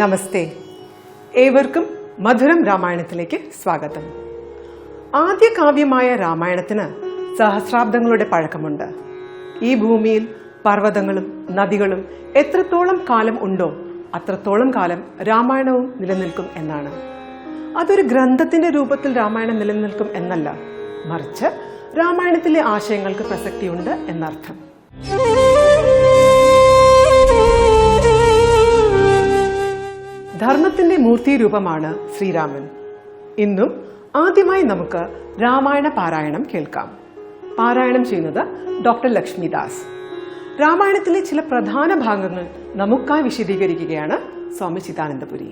നമസ്തേ. ഏവർക്കും മധുരം രാമായണത്തിലേക്ക് സ്വാഗതം. ആദ്യ കാവ്യമായ രാമായണത്തിന് സഹസ്രാബ്ദങ്ങളുടെ പഴക്കമുണ്ട്. ഈ ഭൂമിയിൽ പർവ്വതങ്ങളും നദികളും എത്രത്തോളം കാലം ഉണ്ടോ അത്രത്തോളം കാലം രാമായണവും നിലനിൽക്കും എന്നാണ്. അതൊരു ഗ്രന്ഥത്തിന്റെ രൂപത്തിൽ രാമായണം നിലനിൽക്കും എന്നല്ല, മറിച്ച് രാമായണത്തിലെ ആശയങ്ങൾക്ക് പ്രസക്തിയുണ്ട് എന്നർത്ഥം. ധർമ്മത്തിന്റെ മൂർത്തിരൂപമാണ് ശ്രീരാമൻ. ഇന്നും ആദ്യമായി നമുക്ക് രാമായണ പാരായണം കേൾക്കാം. പാരായണം ചെയ്യുന്നത് ഡോക്ടർ ലക്ഷ്മിദാസ്. രാമായണത്തിലെ ചില പ്രധാന ഭാഗങ്ങൾ നമുക്കായി വിശദീകരിക്കുകയാണ് സ്വാമി ചിദാനന്ദപുരി.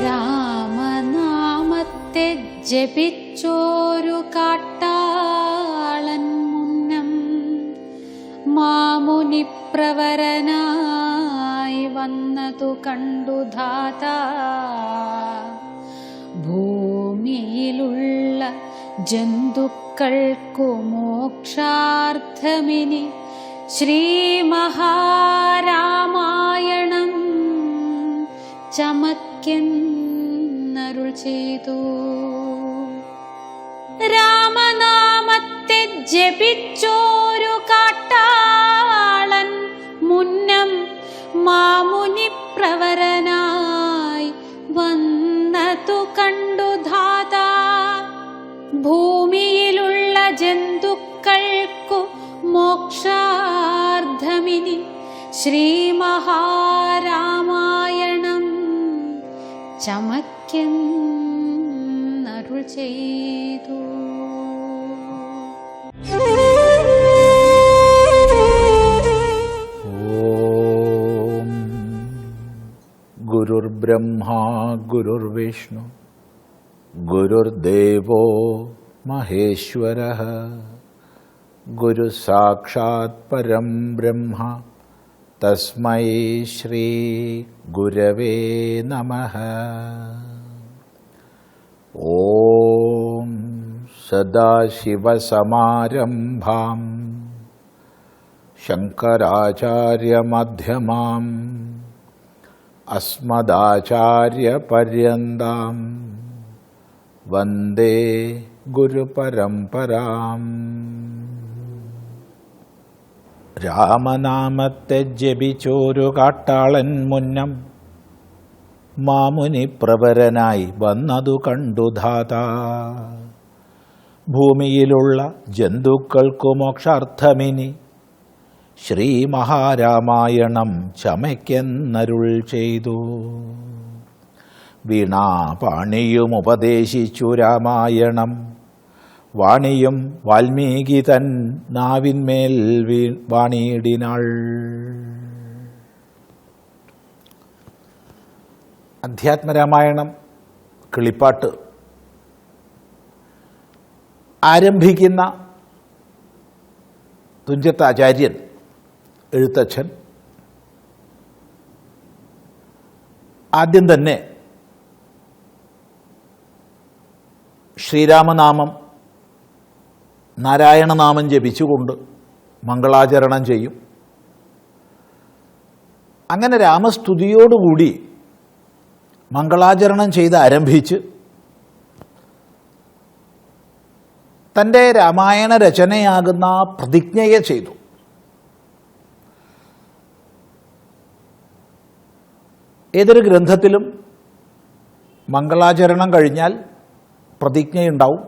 രാമനാമത്തെ ജപിച്ചോരു കാട്ടാളൻ മുന്നം മാമുനി പ്രവരനായി വന്നതു കണ്ടു ധാതാ. ഭൂമിയിലുള്ള ജന്തുക്കൾക്കു മോക്ഷാർത്ഥമിനി ശ്രീ മഹാരാമായണം ചമയ്ക്കെന്നരുൾ ചെയ്തു. രാമനാമത്തെ ജപിച്ചോരു കാട്ടാളൻ മുന്നം മാമുനി പ്രവരനായി വന്നതു കണ്ടു ധാതാ. ഭൂമിയിലുള്ള ജന്തുക്കൾക്കു മോക്ഷാർത്ഥമിനി ശ്രീ മഹാരാമായണം ചമയ്ക്കെന്നരുൾ ചെയ്തു. ഓം ഗുരുർബ്രഹ്മാ ഗുരുർവിഷ്ണു ഗുരുർദേവോ മഹേശ്വരഃ ഗുരുസാക്ഷാത് പരം ബ്രഹ്മ തസ്മൈ ശ്രീ ഗുരവേ നമഃ. ഓം സദാശിവസമാരംഭാം ശങ്കരാചാര്യമധ്യമാം അസ്മദാചാര്യപര്യന്താം വന്ദേ ഗുരുപരമ്പരാം. രാമനാമത്തെ ജപിച്ചോരു കാട്ടാളൻ മുന്നം മാമുനി പ്രവരനായി വന്നതു കണ്ടു ധാതാ. ഭൂമിയിലുള്ള ജന്തുക്കൾക്കു മോക്ഷാർത്ഥമിനി ശ്രീ മഹാരാമായണം ചമയ്ക്കെന്നരുൾ ചെയ്തു. വീണാപാണിയും ഉപദേശിച്ചു രാമായണം, വാണിയും വാൽമീകി തൻ നാവിന്മേൽ വാണിയിടിനാൾ. അധ്യാത്മരാമായണം കിളിപ്പാട്ട് ആരംഭിക്കുന്ന തുഞ്ചത്താചാര്യൻ എഴുത്തച്ഛൻ ആദ്യം തന്നെ ശ്രീരാമനാമം നാരായണനാമം ജപിച്ചുകൊണ്ട് മംഗളാചരണം ചെയ്യും. അങ്ങനെ രാമസ്തുതിയോടുകൂടി മംഗളാചരണം ചെയ്ത് ആരംഭിച്ച് തൻ്റെ രാമായണ രചനയാകുന്ന പ്രതിജ്ഞയെ ചെയ്തു. ഏതൊരു ഗ്രന്ഥത്തിലും മംഗളാചരണം കഴിഞ്ഞാൽ പ്രതിജ്ഞയുണ്ടാവും.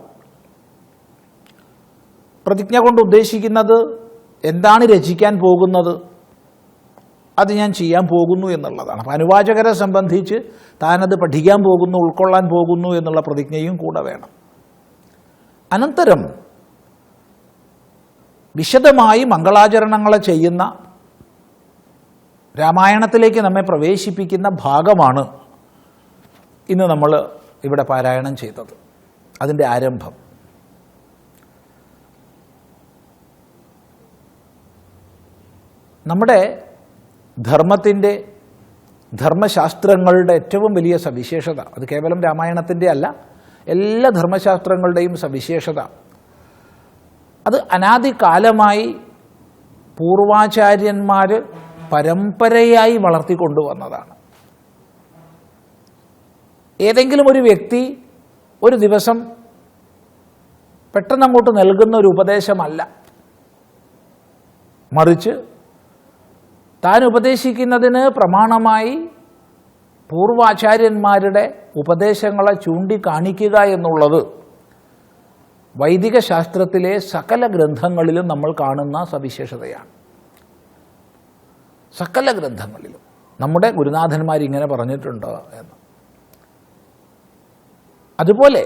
പ്രതിജ്ഞ കൊണ്ട് ഉദ്ദേശിക്കുന്നത് എന്താണ് രചിക്കാൻ പോകുന്നത്, അത് ഞാൻ ചെയ്യാൻ പോകുന്നു എന്നുള്ളതാണ്. അപ്പം അനുവാചകരെ സംബന്ധിച്ച് താനത് പഠിക്കാൻ പോകുന്നു, ഉൾക്കൊള്ളാൻ പോകുന്നു എന്നുള്ള പ്രതിജ്ഞയും കൂടെ വേണം. അനന്തരം വിശദമായി മംഗളാചരണങ്ങളെ ചെയ്യുന്ന രാമായണത്തിലേക്ക് നമ്മെ പ്രവേശിപ്പിക്കുന്ന ഭാഗമാണ് ഇന്ന് നമ്മൾ ഇവിടെ പാരായണം ചെയ്തത്. അതിൻ്റെ ആരംഭം നമ്മുടെ ധർമ്മത്തിൻ്റെ ധർമ്മശാസ്ത്രങ്ങളുടെ ഏറ്റവും വലിയ സവിശേഷത, അത് കേവലം രാമായണത്തിൻ്റെ അല്ല, എല്ലാ ധർമ്മശാസ്ത്രങ്ങളുടെയും സവിശേഷത, അത് അനാദികാലമായി പൂർവാചാര്യന്മാർ പരമ്പരയായി വളർത്തിക്കൊണ്ടുവന്നതാണ്. ഏതെങ്കിലും ഒരു വ്യക്തി ഒരു ദിവസം പെട്ടെന്ന് അങ്ങോട്ട് നൽകുന്ന ഒരു ഉപദേശമല്ല, മറിച്ച് താൻ ഉപദേശിക്കുന്നതിന് പ്രമാണമായി പൂർവാചാര്യന്മാരുടെ ഉപദേശങ്ങളെ ചൂണ്ടിക്കാണിക്കുക എന്നുള്ളത് വൈദിക ശാസ്ത്രത്തിലെ സകല ഗ്രന്ഥങ്ങളിലും നമ്മൾ കാണുന്ന സവിശേഷതയാണ്. സകല ഗ്രന്ഥങ്ങളിലും നമ്മുടെ ഗുരുനാഥന്മാരിങ്ങനെ പറഞ്ഞിട്ടുണ്ട് എന്ന്. അതുപോലെ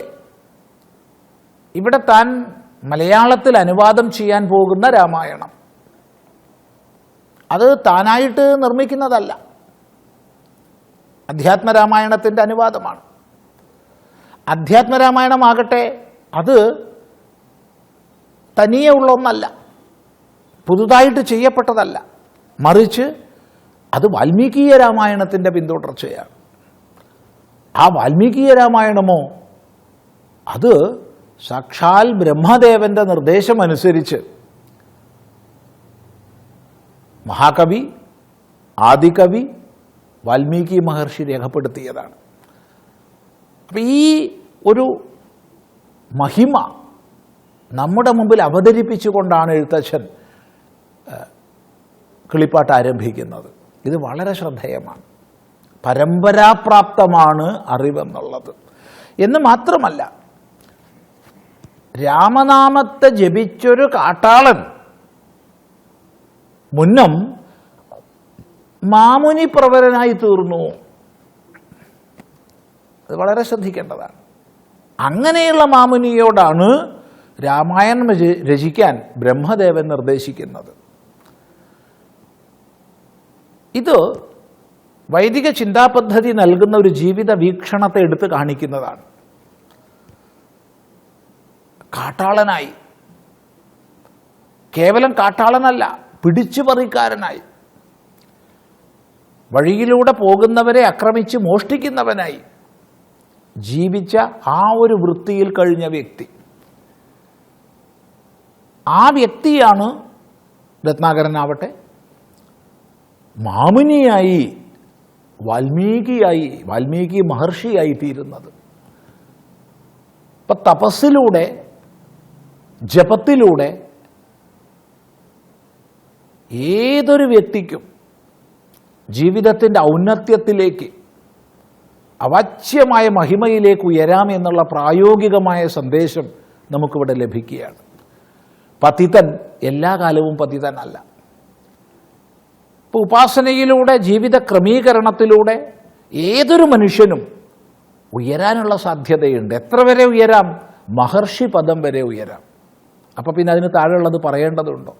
ഇവിടെ താൻ മലയാളത്തിൽ അനുവാദം ചെയ്യാൻ പോകുന്ന രാമായണം അത് താനായിട്ട് നിർമ്മിക്കുന്നതല്ല, അധ്യാത്മരാമായണത്തിൻ്റെ അനുവാദമാണ്. അധ്യാത്മരാമായണമാകട്ടെ അത് തനിയെ ഉള്ള ഒന്നല്ല, പുതുതായിട്ട് ചെയ്യപ്പെട്ടതല്ല, മറിച്ച് അത് വാൽമീകീയ രാമായണത്തിൻ്റെ പിന്തുടർച്ചയാണ്. ആ വാൽമീകീയ രാമായണമോ അത് സാക്ഷാൽ ബ്രഹ്മദേവന്റെ നിർദ്ദേശമനുസരിച്ച് മഹാകവി ആദികവി വാൽമീകി മഹർഷി രേഖപ്പെടുത്തിയതാണ്. അപ്പം ഈ ഒരു മഹിമ നമ്മുടെ മുമ്പിൽ അവതരിപ്പിച്ചുകൊണ്ടാണ് എഴുത്തച്ഛൻ കിളിപ്പാട്ട് ആരംഭിക്കുന്നത്. ഇത് വളരെ ശ്രദ്ധേയമാണ്. പരമ്പരാപ്രാപ്തമാണ് അറിവെന്നുള്ളത് എന്ന് മാത്രമല്ല, രാമനാമത്തെ ജപിച്ചൊരു കാട്ടാളൻ മുന്നം മാമുനി പ്രവരനായി തീർന്നു. അത് വളരെ ശ്രദ്ധിക്കേണ്ടതാണ്. അങ്ങനെയുള്ള മാമുനിയോടാണ് രാമായണം രചിക്കാൻ ബ്രഹ്മദേവൻ നിർദ്ദേശിക്കുന്നത്. ഇത് വൈദിക ചിന്താപദ്ധതി നൽകുന്ന ഒരു ജീവിത വീക്ഷണത്തെ എടുത്ത് കാണിക്കുന്നതാണ്. കാട്ടാളനായി, കേവലം കാട്ടാളനല്ല, പിടിച്ചുപറിക്കാരനായി, വഴിയിലൂടെ പോകുന്നവരെ ആക്രമിച്ച് മോഷ്ടിക്കുന്നവനായി ജീവിച്ച ആ ഒരു വൃത്തിയിൽ കഴിഞ്ഞ വ്യക്തി. ആ വ്യക്തിയാണ് രത്നാകരനാവട്ടെ മാമുനിയായി, വാൽമീകി മഹർഷിയായി തീരുന്നത്. ഇപ്പം തപസ്സിലൂടെ, ജപത്തിലൂടെ ഏതൊരു വ്യക്തിക്കും ജീവിതത്തിൻ്റെ ഔന്നത്യത്തിലേക്ക്, അവാച്യമായ മഹിമയിലേക്ക് ഉയരാം എന്നുള്ള പ്രായോഗികമായ സന്ദേശം നമുക്കിവിടെ ലഭിക്കുകയാണ്. പതിതൻ എല്ലാ കാലവും പതിതനല്ല. ഇപ്പോൾ ഉപാസനയിലൂടെ, ജീവിത ക്രമീകരണത്തിലൂടെ ഏതൊരു മനുഷ്യനും ഉയരാനുള്ള സാധ്യതയുണ്ട്. എത്ര വരെ ഉയരാം? മഹർഷി പദം വരെ ഉയരാം. അപ്പോൾ പിന്നെ അതിന് താഴെയുള്ളത് പറയേണ്ടതുണ്ടോ?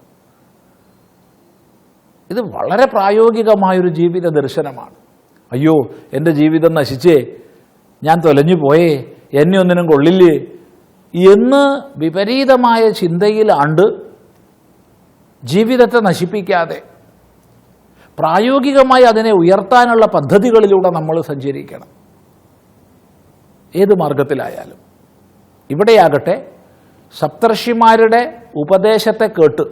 ഇത് വളരെ പ്രായോഗികമായൊരു ജീവിത ദർശനമാണ്. അയ്യോ, എൻ്റെ ജീവിതം നശിച്ചേ, ഞാൻ തൊലഞ്ഞു പോയേ, എന്നെ ഒന്നിനും കൊള്ളില്ലേ എന്ന് വിപരീതമായ ചിന്തയിലാണ്ട് ജീവിതത്തെ നശിപ്പിക്കാതെ പ്രായോഗികമായി അതിനെ ഉയർത്താനുള്ള പദ്ധതികളിലൂടെ നമ്മൾ സഞ്ചരിക്കണം. ഏത് മാർഗത്തിലായാലും. ഇവിടെയാകട്ടെ സപ്തർഷിമാരുടെ ഉപദേശത്തെ കേട്ട്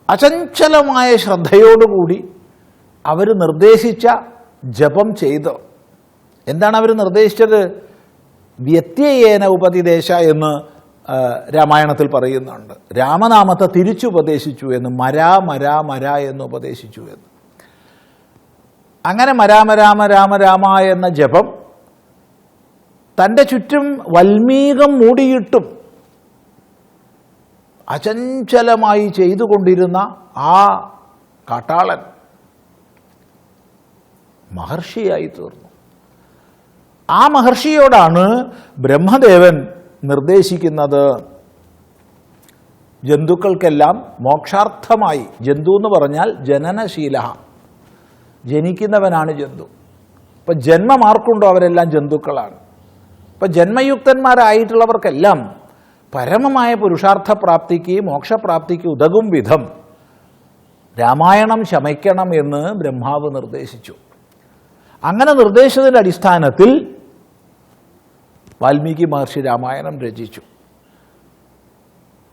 അചഞ്ചലമായ ശ്രദ്ധയോടുകൂടി അവർ നിർദ്ദേശിച്ച ജപം ചെയ്ത്, എന്താണ് അവർ നിർദ്ദേശിച്ചത്? വ്യത്യയേന ഉപതിദേശ എന്ന് രാമായണത്തിൽ പറയുന്നുണ്ട്. രാമനാമത്തെ തിരിച്ചുപദേശിച്ചു എന്ന്, മരാ മരാ മരാ എന്ന് ഉപദേശിച്ചു എന്ന്. അങ്ങനെ മരാമ രാമ രാമ രാമ എന്ന ജപം തൻ്റെ ചുറ്റും വൽമീകം മൂടിയിട്ടും അചഞ്ചലമായി ചെയ്തുകൊണ്ടിരുന്ന ആ കാട്ടാളൻ മഹർഷിയായി തീർന്നു. ആ മഹർഷിയോടാണ് ബ്രഹ്മദേവൻ നിർദ്ദേശിക്കുന്നത്, ജന്തുക്കൾക്കെല്ലാം മോക്ഷാർത്ഥമായി, ജന്തു എന്ന് പറഞ്ഞാൽ ജനനശീല, ജനിക്കുന്നവനാണ് ജന്തു. ഇപ്പം ജന്മം ആർക്കുണ്ടോ അവരെല്ലാം ജന്തുക്കളാണ്. ഇപ്പം ജന്മയുക്തന്മാരായിട്ടുള്ളവർക്കെല്ലാം പരമമായ പുരുഷാർത്ഥപ്രാപ്തിക്ക്, മോക്ഷപ്രാപ്തിക്ക് ഉതകും വിധം രാമായണം ശമിക്കണം എന്ന് ബ്രഹ്മാവ് നിർദ്ദേശിച്ചു. അങ്ങനെ നിർദ്ദേശത്തിൻ്റെ അടിസ്ഥാനത്തിൽ വാൽമീകി മഹർഷി രാമായണം രചിച്ചു.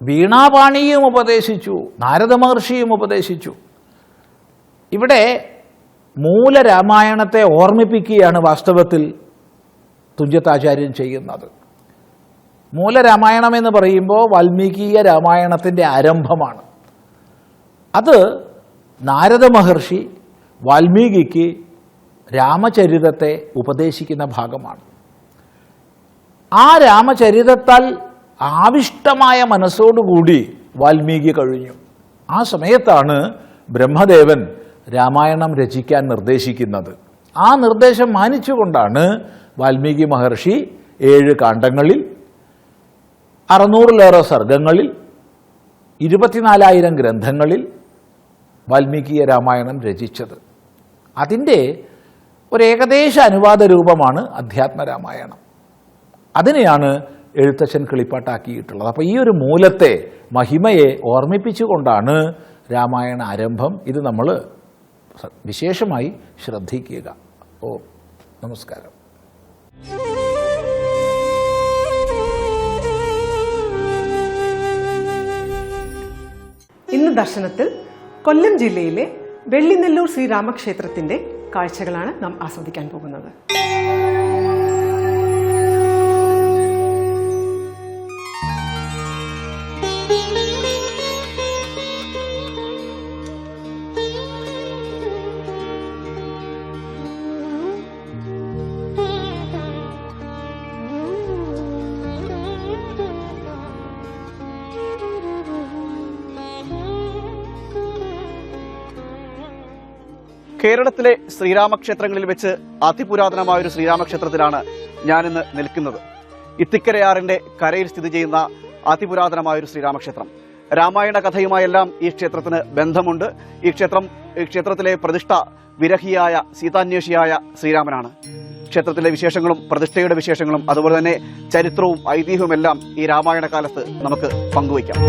വീണാപാണിയും ഉപദേശിച്ചു, നാരദ മഹർഷിയും ഉപദേശിച്ചു. ഇവിടെ മൂലരാമായണത്തെ ഓർമ്മിപ്പിക്കുകയാണ് വാസ്തവത്തിൽ തുഞ്ചത്താചാര്യൻ ചെയ്യുന്നത്. മൂലരാമായണം എന്ന് പറയുമ്പോൾ വാൽമീകീയ രാമായണത്തിൻ്റെ ആരംഭമാണ്. അത് നാരദ മഹർഷി വാൽമീകിക്ക് രാമചരിതത്തെ ഉപദേശിക്കുന്ന ഭാഗമാണ്. ആ രാമചരിതത്താൽ ആവിഷ്ടമായ മനസ്സോടുകൂടി വാൽമീകി കഴിഞ്ഞു. ആ സമയത്താണ് ബ്രഹ്മദേവൻ രാമായണം രചിക്കാൻ നിർദ്ദേശിക്കുന്നത്. ആ നിർദ്ദേശം മാനിച്ചുകൊണ്ടാണ് വാൽമീകി മഹർഷി 7 കാണ്ഡങ്ങളിൽ 600-ലേറെ സർഗങ്ങളിൽ 24,000 ഗ്രന്ഥങ്ങളിൽ വാൽമീകീയ രാമായണം രചിച്ചത്. അതിൻ്റെ ഒരു ഏകദേശ അനുവാദ രൂപമാണ് അധ്യാത്മരാമായണം. അതിനെയാണ് എഴുത്തച്ഛൻ കിളിപ്പാട്ടാക്കിയിട്ടുള്ളത്. അപ്പോൾ ഈ ഒരു മൂലത്തെ, മഹിമയെ ഓർമ്മിപ്പിച്ചുകൊണ്ടാണ് രാമായണ ആരംഭം. ഇത് നമ്മൾ വിശേഷമായി ശ്രദ്ധിക്കുക. നമസ്കാരം. ഇന്ന് ദർശനത്തിൽ കൊല്ലം ജില്ലയിലെ വെള്ളിനെല്ലൂർ ശ്രീരാമക്ഷേത്രത്തിന്റെ കാഴ്ചകളാണ് നാം ആസ്വദിക്കാൻ പോകുന്നത്. കേരളത്തിലെ ശ്രീരാമക്ഷേത്രങ്ങളിൽ വെച്ച് അതിപുരാതനമായൊരു ശ്രീരാമക്ഷേത്രത്തിലാണ് ഞാനിന്ന് നിൽക്കുന്നത്. ഇത്തിക്കരയാറിന്റെ കരയിൽ സ്ഥിതി ചെയ്യുന്ന അതിപുരാതനമായൊരു ശ്രീരാമക്ഷേത്രം. രാമായണ കഥയുമായെല്ലാം ഈ ക്ഷേത്രത്തിന് ബന്ധമുണ്ട്. ഈ ക്ഷേത്രത്തിലെ പ്രതിഷ്ഠ വിരഹിയായ സീതാന്വേഷിയായ ശ്രീരാമനാണ്. ക്ഷേത്രത്തിലെ വിശേഷങ്ങളും പ്രതിഷ്ഠയുടെ വിശേഷങ്ങളും അതുപോലെ തന്നെ ചരിത്രവും ഐതിഹ്യവുമെല്ലാം ഈ രാമായണ കാലത്ത് നമുക്ക് പങ്കുവയ്ക്കാം.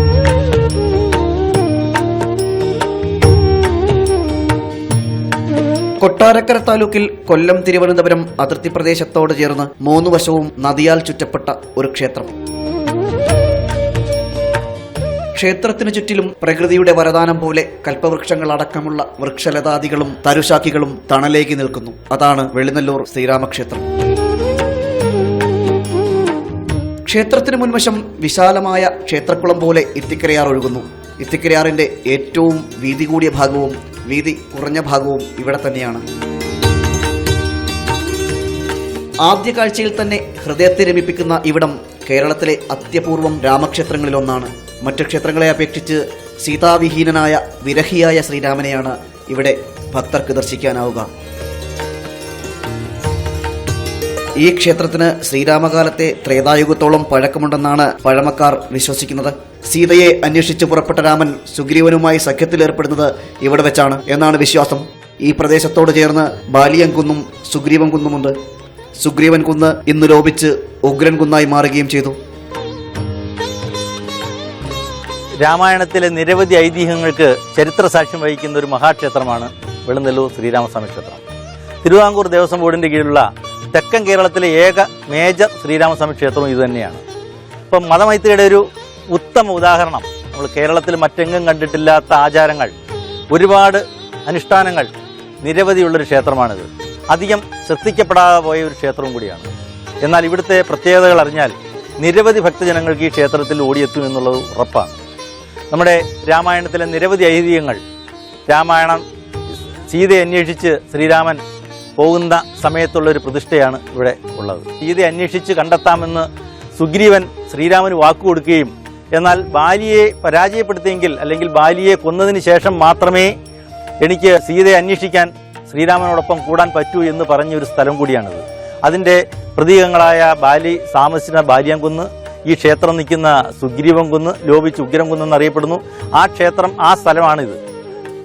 കൊട്ടാരക്കര താലൂക്കിൽ കൊല്ലം തിരുവനന്തപുരം അതിർത്തി പ്രദേശത്തോട് ചേർന്ന് 3 വശവും നദിയാൽ ചുറ്റപ്പെട്ട ഒരു ക്ഷേത്രം. ക്ഷേത്രത്തിനു ചുറ്റിലും പ്രകൃതിയുടെ വരദാനം പോലെ കൽപ്പവൃക്ഷങ്ങളടക്കമുള്ള വൃക്ഷലതാദികളും തരുശാഖികളും തണലേകി നിൽക്കുന്നു. അതാണ് വെള്ളിനെല്ലൂർ ശ്രീരാമക്ഷേത്രം. ക്ഷേത്രത്തിന് മുൻവശം വിശാലമായ ക്ഷേത്രക്കുളം പോലെ ഇത്തിക്കരയാർ ഒഴുകുന്നു. ഇത്തിക്കരയാറിന്റെ ഏറ്റവും വീതി കൂടിയ ഭാഗവും വീതി കുറഞ്ഞ ഭാഗവും ഇവിടെ തന്നെയാണ്. ആദ്യ കാഴ്ചയിൽ തന്നെ ഹൃദയത്തെ രമിപ്പിക്കുന്ന ഇവിടം കേരളത്തിലെ അത്യപൂർവം രാമക്ഷേത്രങ്ങളിലൊന്നാണ്. മറ്റു ക്ഷേത്രങ്ങളെ അപേക്ഷിച്ച് സീതാവിഹീനനായ വിരഹിയായ ശ്രീരാമനെയാണ് ഇവിടെ ഭക്തർക്ക് ദർശിക്കാനാവുക. ഈ ക്ഷേത്രത്തിന് ശ്രീരാമകാലത്തെ ത്രേതായുഗത്തോളം പഴക്കമുണ്ടെന്നാണ് പഴമക്കാർ വിശ്വസിക്കുന്നത്. സീതയെ അന്വേഷിച്ച് പുറപ്പെട്ട രാമൻ സുഗ്രീവനുമായി സഖ്യത്തിലേർപ്പെടുന്നത് ഇവിടെ വെച്ചാണ് എന്നാണ് വിശ്വാസം. ഈ പ്രദേശത്തോട് ചേർന്ന് ബാലിയം കുന്നും സുഗ്രീവൻ കുന്നുമുണ്ട്. സുഗ്രീവൻ കുന്ന് ഇന്ന് ലോപിച്ച് ഉഗ്രൻ കുന്നായി മാറുകയും ചെയ്തു. രാമായണത്തിലെ നിരവധി ഐതിഹ്യങ്ങൾക്ക് ചരിത്ര സാക്ഷ്യം വഹിക്കുന്ന ഒരു മഹാക്ഷേത്രമാണ് വെള്ളിനെല്ലൂർ ശ്രീരാമസ്വാമി ക്ഷേത്രം. തിരുവിതാംകൂർ ദേവസ്വം ബോർഡിൻ്റെ കീഴിലുള്ള തെക്കൻ കേരളത്തിലെ ഏക മേജർ ശ്രീരാമസ്വാമി ക്ഷേത്രവും ഇതുതന്നെയാണ്. ഇപ്പം മതമൈത്രിയുടെ ഒരു ഉത്തമ ഉദാഹരണം, നമ്മൾ കേരളത്തിൽ മറ്റെങ്ങും കണ്ടിട്ടില്ലാത്ത ആചാരങ്ങൾ, ഒരുപാട് അനുഷ്ഠാനങ്ങൾ നിരവധിയുള്ളൊരു ക്ഷേത്രമാണിത്. അധികം ശ്രദ്ധിക്കപ്പെടാതെ പോയ ഒരു ക്ഷേത്രവും കൂടിയാണ്. എന്നാൽ ഇവിടുത്തെ പ്രത്യേകതകൾ അറിഞ്ഞാൽ നിരവധി ഭക്തജനങ്ങൾക്ക് ഈ ക്ഷേത്രത്തിൽ ഓടിയെത്തും എന്നുള്ളത് ഉറപ്പാണ്. നമ്മുടെ രാമായണത്തിലെ നിരവധി ഐതിഹ്യങ്ങൾ, രാമായണം സീതയെ അന്വേഷിച്ച് ശ്രീരാമൻ പോകുന്ന സമയത്തുള്ളൊരു പ്രതിഷ്ഠയാണ് ഇവിടെ ഉള്ളത്. സീതയെ അന്വേഷിച്ച് കണ്ടെത്താമെന്ന് സുഗ്രീവൻ ശ്രീരാമന് വാക്കുകൊടുക്കുകയും എന്നാൽ ബാലിയെ പരാജയപ്പെടുത്തിയെങ്കിൽ അല്ലെങ്കിൽ ബാലിയെ കൊന്നതിന് ശേഷം മാത്രമേ എനിക്ക് സീതയെ അന്വേഷിക്കാൻ ശ്രീരാമനോടൊപ്പം കൂടാൻ പറ്റൂ എന്ന് പറഞ്ഞൊരു സ്ഥലം കൂടിയാണിത്. അതിൻ്റെ പ്രതീകങ്ങളായ ബാലി താമസിക്കുന്ന ബാലിയംകുന്ന്, ഈ ക്ഷേത്രം നിൽക്കുന്ന സുഗ്രീവൻ കുന്ന്, ലോപിച്ച് ഉഗ്രം കുന്ന് എന്നറിയപ്പെടുന്നു. ആ ക്ഷേത്രം, ആ സ്ഥലമാണിത്.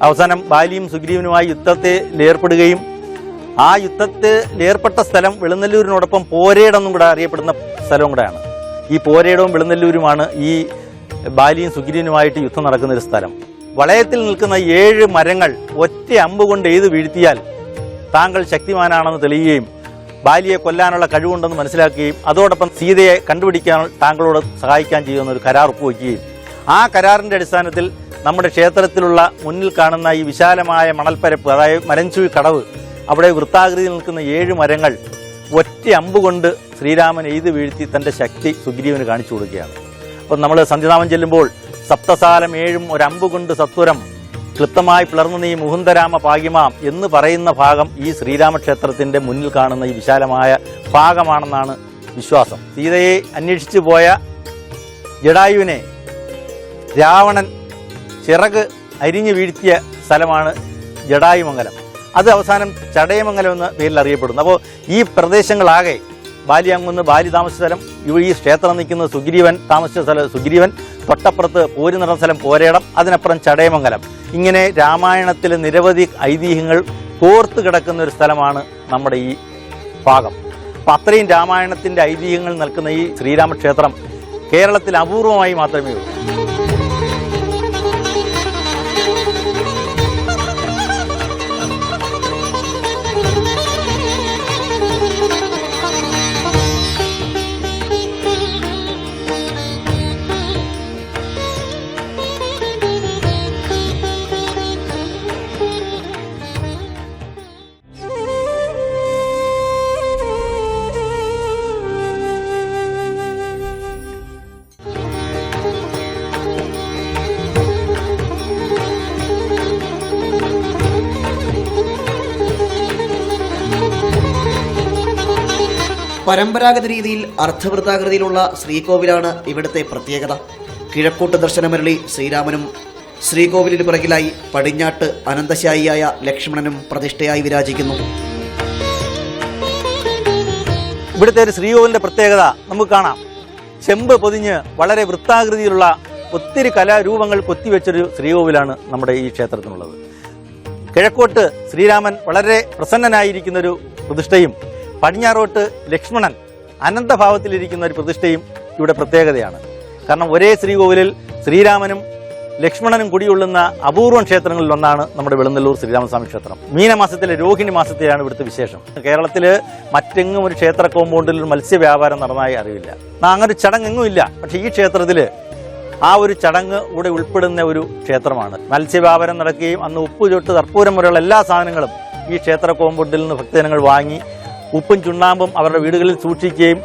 അവസാനം ബാലിയും സുഗ്രീവനുമായി യുദ്ധത്തിൽ ഏർപ്പെടുകയും ആ യുദ്ധത്തിൽ ഏർപ്പെട്ട സ്ഥലം വെള്ളിനെല്ലൂരിനോടൊപ്പം പോരേടെന്നും കൂടെ അറിയപ്പെടുന്ന സ്ഥലവും കൂടെയാണ്. ഈ പോരേടവും വെള്ളിനെല്ലൂരുമാണ് ഈ ബാലിയും സുഗ്രീവനുമായിട്ട് യുദ്ധം നടക്കുന്നൊരു സ്ഥലം. വളയത്തിൽ നിൽക്കുന്ന 7 മരങ്ങൾ ഒറ്റ അമ്പ് കൊണ്ട് എയ്ത് വീഴ്ത്തിയാൽ താങ്കൾ ശക്തിമാനാണെന്ന് തെളിയുകയും ബാലിയെ കൊല്ലാനുള്ള കഴിവുണ്ടെന്ന് മനസ്സിലാക്കുകയും അതോടൊപ്പം സീതയെ കണ്ടുപിടിക്കാൻ താങ്കളോട് സഹായിക്കാൻ ചെയ്യുന്ന ഒരു കരാർ ഒപ്പുവയ്ക്കുകയും ആ കരാറിൻ്റെ അടിസ്ഥാനത്തിൽ നമ്മുടെ ക്ഷേത്രത്തിലുള്ള മുന്നിൽ കാണുന്ന ഈ വിശാലമായ മണൽപ്പരപ്പ്, അതായത് മലഞ്ചുഴി കടവ്, അവിടെ വൃത്താകൃതിയിൽ നിൽക്കുന്ന 7 മരങ്ങൾ ഒറ്റ അമ്പുകൊണ്ട് ശ്രീരാമൻ എയ്ത് വീഴ്ത്തി തൻ്റെ ശക്തി സുഗ്രീവന് കാണിച്ചു കൊടുക്കുകയാണ്. അപ്പം നമ്മൾ സന്ധ്യാനാമം ചെല്ലുമ്പോൾ സപ്തസാലം 7 ഒരമ്പുകൊണ്ട് സത്വരം ക്ലിപ്തമായി പിളർന്നു നീ മുകുന്ദരാമ ഭാഗ്യമാം എന്ന് പറയുന്ന ഭാഗം ഈ ശ്രീരാമക്ഷേത്രത്തിൻ്റെ മുന്നിൽ കാണുന്ന ഈ വിശാലമായ ഭാഗമാണെന്നാണ് വിശ്വാസം. സീതയെ അന്വേഷിച്ചു പോയ ജടായുവിനെ രാവണൻ ചിറക് അരിഞ്ഞു വീഴ്ത്തിയ സ്ഥലമാണ് ജടായുമംഗലം. അത് അവസാനം ചടയമംഗലം എന്ന പേരിൽ അറിയപ്പെടുന്നു. അപ്പോൾ ഈ പ്രദേശങ്ങളാകെ ബാലിയങ്കുന്ന് ബാലി താമസിച്ച സ്ഥലം, ഈ ക്ഷേത്രം നിൽക്കുന്നത് സുഗ്രീവൻ താമസിച്ച സ്ഥലം സുഗ്രീവൻ, തൊട്ടപ്പുറത്ത് പോരി നടന്ന സ്ഥലം പോരേടം, അതിനപ്പുറം ചടയമംഗലം. ഇങ്ങനെ രാമായണത്തിലെ നിരവധി ഐതിഹ്യങ്ങൾ കോർത്ത് കിടക്കുന്ന ഒരു സ്ഥലമാണ് നമ്മുടെ ഈ ഭാഗം. അപ്പം അത്രയും രാമായണത്തിൻ്റെ ഐതിഹ്യങ്ങൾ നിൽക്കുന്ന ഈ ശ്രീരാമക്ഷേത്രം കേരളത്തിൽ അപൂർവമായി മാത്രമേ ഉള്ളൂ. പരമ്പരാഗത രീതിയിൽ അർദ്ധവൃത്താകൃതിയിലുള്ള ശ്രീകോവിലാണ് ഇവിടുത്തെ പ്രത്യേകത. കിഴക്കോട്ട് ദർശനമരളി ശ്രീരാമനും ശ്രീകോവിലിന് പിറകിലായി പടിഞ്ഞാട്ട് അനന്തശായിയായ ലക്ഷ്മണനും പ്രതിഷ്ഠയായി വിരാജിക്കുന്നു. ഇവിടുത്തെ ഒരു ശ്രീകോവിലിൻ്റെ പ്രത്യേകത നമുക്ക് കാണാം. ചെമ്പ് പൊതിഞ്ഞ് വളരെ വൃത്താകൃതിയിലുള്ള ഒത്തിരി കലാരൂപങ്ങൾ കൊത്തിവെച്ചൊരു ശ്രീകോവിലാണ് നമ്മുടെ ഈ ക്ഷേത്രത്തിനുള്ളത്. കിഴക്കോട്ട് ശ്രീരാമൻ വളരെ പ്രസന്നനായിരിക്കുന്നൊരു പ്രതിഷ്ഠയും പടിഞ്ഞാറോട്ട് ലക്ഷ്മണൻ അനന്തഭാവത്തിലിരിക്കുന്ന ഒരു പ്രതിഷ്ഠയും ഇവിടെ പ്രത്യേകതയാണ്. കാരണം ഒരേ ശ്രീകോവിലിൽ ശ്രീരാമനും ലക്ഷ്മണനും കുടികൊള്ളുന്ന അപൂർവം ക്ഷേത്രങ്ങളിലൊന്നാണ് നമ്മുടെ വെളുന്നല്ലൂർ ശ്രീരാമസ്വാമി ക്ഷേത്രം. മീനമാസത്തിലെ രോഹിണി മാസത്തെയാണ് ഇവിടുത്തെ വിശേഷം. കേരളത്തിൽ മറ്റെങ്ങും ഒരു ക്ഷേത്ര കോമ്പൗണ്ടിൽ ഒരു മത്സ്യവ്യാപാരം നടന്നതായി അറിവില്ല. അങ്ങനെ ഒരു ചടങ്ങെങ്ങും ഇല്ല. പക്ഷേ ഈ ക്ഷേത്രത്തിൽ ആ ഒരു ചടങ്ങ് ഇവിടെ ഉൾപ്പെടുന്ന ഒരു ക്ഷേത്രമാണ്. മത്സ്യവ്യാപാരം നടക്കുകയും അന്ന് ഉപ്പ് തൊട്ട് കർപ്പൂരം വരെയുള്ള എല്ലാ സാധനങ്ങളും ഈ ക്ഷേത്ര കോമ്പൗണ്ടിൽ നിന്ന് ഭക്തജനങ്ങൾ വാങ്ങി ഉപ്പും ചുണ്ണാമ്പും അവരുടെ വീടുകളിൽ സൂക്ഷിക്കുകയും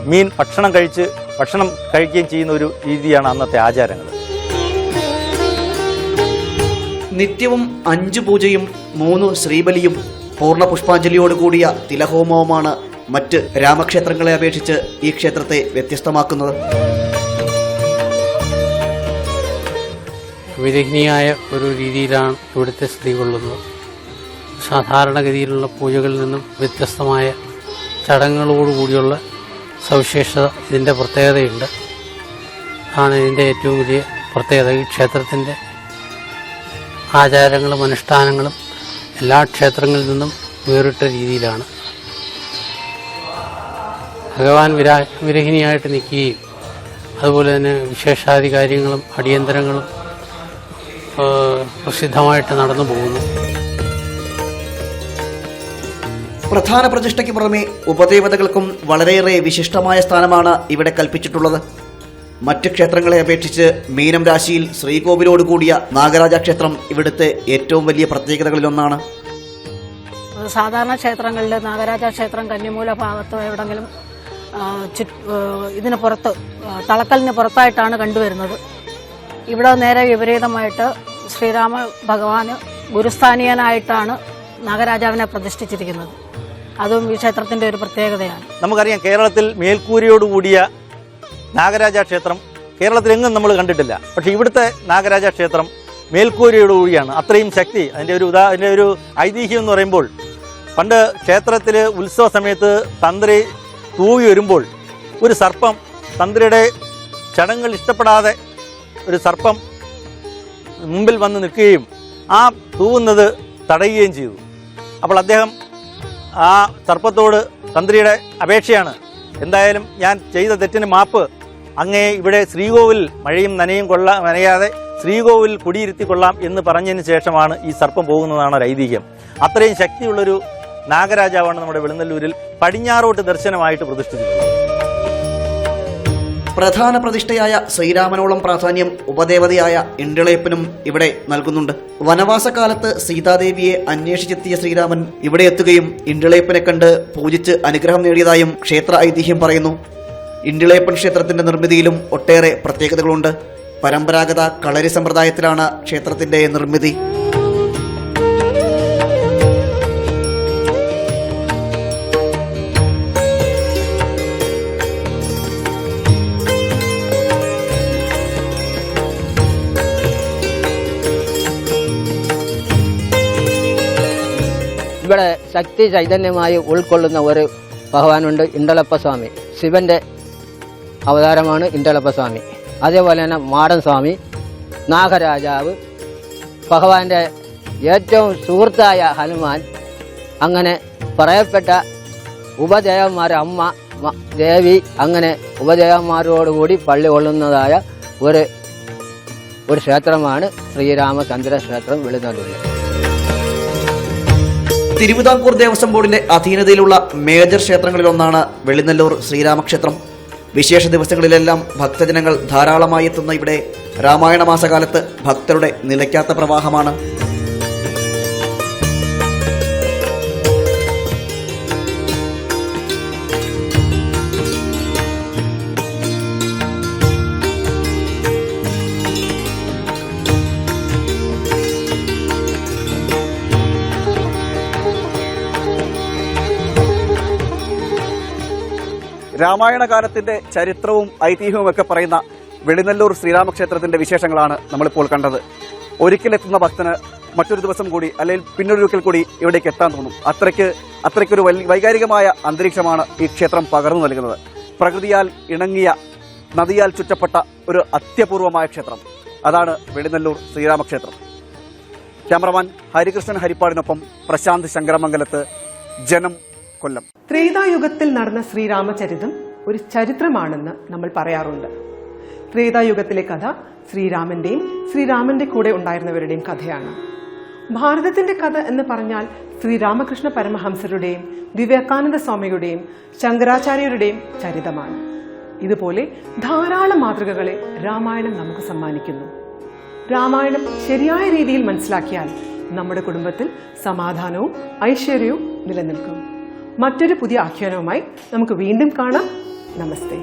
മീൻ ഭക്ഷണം കഴിക്കുകയും ചെയ്യുന്ന ഒരു രീതിയാണ് അന്നത്തെ ആചാരങ്ങൾ. നിത്യവും 5 പൂജയും 3 ശ്രീബലിയും പൂർണ്ണ പുഷ്പാഞ്ജലിയോടുകൂടിയ തിലഹോമവുമാണ് മറ്റ് രാമക്ഷേത്രങ്ങളെ അപേക്ഷിച്ച് ഈ ക്ഷേത്രത്തെ വ്യത്യസ്തമാക്കുന്നത്. വിദഗ്നിയായ ഒരു രീതിയിലാണ് ഇവിടുത്തെ സ്ഥിതി കൊള്ളുന്നത്. സാധാരണഗതിയിലുള്ള പൂജകളിൽ നിന്നും വ്യത്യസ്തമായ ചടങ്ങുകളോടുകൂടിയുള്ള സവിശേഷത ഇതിൻ്റെ പ്രത്യേകതയുണ്ട്. ആണ് ഇതിൻ്റെ ഏറ്റവും വലിയ പ്രത്യേകത. ഈ ക്ഷേത്രത്തിൻ്റെ ആചാരങ്ങളും അനുഷ്ഠാനങ്ങളും എല്ലാ ക്ഷേത്രങ്ങളിൽ നിന്നും വേറിട്ട രീതിയിലാണ്. ഭഗവാൻ വിരഹിണിയായിട്ട് നിൽക്കുകയും അതുപോലെ തന്നെ വിശേഷാധികാര്യങ്ങളും അടിയന്തരങ്ങളും പ്രസിദ്ധമായിട്ട് നടന്നു പോകുന്നു. പ്രധാന പ്രതിഷ്ഠയ്ക്ക് പുറമെ ഉപദേവതകൾക്കും വളരെയേറെ വിശിഷ്ടമായ സ്ഥാനമാണ് ഇവിടെ കൽപ്പിച്ചിട്ടുള്ളത്. മറ്റ് ക്ഷേത്രങ്ങളെ അപേക്ഷിച്ച് മീനം രാശിയിൽ ശ്രീകോവിലോടുകൂടിയ നാഗരാജ ക്ഷേത്രം ഇവിടുത്തെ ഏറ്റവും വലിയ പ്രത്യേകതകളിലൊന്നാണ്. സാധാരണ ക്ഷേത്രങ്ങളിൽ നാഗരാജ ക്ഷേത്രം കന്നിമൂല ഭാഗത്തോ എവിടെങ്കിലും ഇതിന് പുറത്ത് തളക്കലിന് പുറത്തായിട്ടാണ് കണ്ടുവരുന്നത്. ഇവിടെ നേരെ വിപരീതമായിട്ട് ശ്രീരാമ ഭഗവാന് ഗുരുസ്ഥാനീയനായിട്ടാണ് നാഗരാജാവിനെ പ്രതിഷ്ഠിച്ചിരിക്കുന്നത്. അതും ഈ ക്ഷേത്രത്തിൻ്റെ ഒരു പ്രത്യേകതയാണ്. നമുക്കറിയാം, കേരളത്തിൽ മേൽക്കൂരയോടുകൂടിയ നാഗരാജ ക്ഷേത്രം കേരളത്തിലെങ്ങും നമ്മൾ കണ്ടിട്ടില്ല. പക്ഷേ ഇവിടുത്തെ നാഗരാജ ക്ഷേത്രം മേൽക്കൂരയോടുകൂടിയാണ്. അത്രയും ശക്തി. അതിൻ്റെ ഒരു ഐതിഹ്യം എന്ന് പറയുമ്പോൾ, പണ്ട് ക്ഷേത്രത്തിൽ ഉത്സവ സമയത്ത് തന്ത്രി തൂവി വരുമ്പോൾ ഒരു സർപ്പം, തന്ത്രിയുടെ ചടങ്ങുകൾ ഇഷ്ടപ്പെടാതെ ഒരു സർപ്പം മുമ്പിൽ വന്ന് നിൽക്കുകയും ആ തൂവുന്നത് തടയുകയും ചെയ്തു. അപ്പോൾ അദ്ദേഹം ആ സർപ്പത്തോട് തന്ത്രിയുടെ അപേക്ഷയാണ്, എന്തായാലും ഞാൻ ചെയ്ത തെറ്റിന് മാപ്പ്, അങ്ങേ ഇവിടെ ശ്രീകോവിൽ മഴയും നനയാതെ ശ്രീകോവിൽ കുടിയിരുത്തിക്കൊള്ളാം എന്ന് പറഞ്ഞതിന് ശേഷമാണ് ഈ സർപ്പം പോകുന്നതാണ് ഒരു ഐതിഹ്യം. അത്രയും ശക്തിയുള്ളൊരു നാഗരാജാവാണ് നമ്മുടെ വെളുന്നല്ലൂരിൽ പടിഞ്ഞാറോട്ട് ദർശനമായിട്ട് പ്രതിഷ്ഠിച്ചിട്ടുള്ളത്. പ്രധാന പ്രതിഷ്ഠയായ ശ്രീരാമനോളം പ്രാധാന്യം ഉപദേവതയായ ഇണ്ടിളയപ്പനും ഇവിടെ നൽകുന്നുണ്ട്. വനവാസകാലത്ത് സീതാദേവിയെ അന്വേഷിച്ചെത്തിയ ശ്രീരാമൻ ഇവിടെ എത്തുകയും ഇണ്ടിളയപ്പനെ കണ്ട് പൂജിച്ച് അനുഗ്രഹം നേടിയതായും ക്ഷേത്ര ഐതിഹ്യം പറയുന്നു. ഇണ്ടിളയപ്പൻ ക്ഷേത്രത്തിന്റെ നിർമ്മിതിയിലും ഒട്ടേറെ പ്രത്യേകതകളുണ്ട്. പരമ്പരാഗത കളരി സമ്പ്രദായത്തിലാണ് ക്ഷേത്രത്തിന്റെ നിർമ്മിതി. ഇവിടെ ശക്തി ചൈതന്യമായി ഉൾക്കൊള്ളുന്ന ഒരു ഭഗവാനുണ്ട്, ഇണ്ടളപ്പസ്വാമി. ശിവന്റെ അവതാരമാണ് ഇണ്ടളപ്പസ്വാമി. അതേപോലെ തന്നെ മാടൻ സ്വാമി, നാഗരാജാവ്, ഭഗവാന്റെ ഏറ്റവും സുഹൃത്തായ ഹനുമാൻ, അങ്ങനെ പറയപ്പെട്ട ഉപദേവന്മാർ, അമ്മ ദേവി, അങ്ങനെ ഉപദേവന്മാരോടുകൂടി പള്ളി കൊള്ളുന്നതായ ഒരു ക്ഷേത്രമാണ് ശ്രീരാമചന്ദ്ര ക്ഷേത്രം വെളുന്നല്ലൂർ. തിരുവിതാംകൂർ ദേവസ്വം ബോർഡിന്റെ അധീനതയിലുള്ള മേജർ ക്ഷേത്രങ്ങളിലൊന്നാണ് വെള്ളിനെല്ലൂർ ശ്രീരാമക്ഷേത്രം. വിശേഷ ദിവസങ്ങളിലെല്ലാം ഭക്തജനങ്ങൾ ധാരാളമായി എത്തുന്ന ഇവിടെ രാമായണ മാസകാലത്ത് ഭക്തരുടെ നിലയ്ക്കാത്ത പ്രവാഹമാണ്. രാമായണ കാലത്തിന്റെ ചരിത്രവും ഐതിഹ്യവും ഒക്കെ പറയുന്ന വെളിനെല്ലൂർ ശ്രീരാമക്ഷേത്രത്തിന്റെ വിശേഷങ്ങളാണ് നമ്മളിപ്പോൾ കണ്ടത്. ഒരിക്കലെത്തുന്ന ഭക്തന് മറ്റൊരു ദിവസം കൂടി അല്ലെങ്കിൽ പിന്നൊരിക്കൽ കൂടി ഇവിടേക്ക് എത്താൻ തോന്നും. അത്രയ്ക്കൊരു വൈകാരികമായ അന്തരീക്ഷമാണ് ഈ ക്ഷേത്രം പകർന്നു നൽകുന്നത്. പ്രകൃതിയാൽ ഇണങ്ങിയ, നദിയാൽ ചുറ്റപ്പെട്ട ഒരു അത്യപൂർവമായ ക്ഷേത്രം, അതാണ് വെളിനെല്ലൂർ ശ്രീരാമക്ഷേത്രം. ക്യാമറമാൻ ഹരികൃഷ്ണൻ ഹരിപ്പാടിനൊപ്പം പ്രശാന്ത് ശങ്കരമംഗലത്ത്, ജനം, കൊല്ലം. ത്രേതായുഗത്തിൽ നടന്ന ശ്രീരാമചരിതം ഒരു ചരിത്രമാണെന്ന് നമ്മൾ പറയാറുണ്ട്. ത്രേതായുഗത്തിലെ കഥ ശ്രീരാമന്റെയും ശ്രീരാമന്റെ കൂടെ ഉണ്ടായിരുന്നവരുടെയും കഥയാണ്. ഭാരതത്തിന്റെ കഥ എന്ന് പറഞ്ഞാൽ ശ്രീരാമകൃഷ്ണ പരമഹംസരുടെയും വിവേകാനന്ദ സ്വാമിയുടെയും ശങ്കരാചാര്യരുടെയും ചരിതമാണ്. ഇതുപോലെ ധാരാളം മാതൃകകളെ രാമായണം നമുക്ക് സമ്മാനിക്കുന്നു. രാമായണം ശരിയായ രീതിയിൽ മനസ്സിലാക്കിയാൽ നമ്മുടെ കുടുംബത്തിൽ സമാധാനവും ഐശ്വര്യവും നിലനിൽക്കും. മറ്റൊരു പുതിയ ആഖ്യാനവുമായി നമുക്ക് വീണ്ടും കാണാം. നമസ്തേ.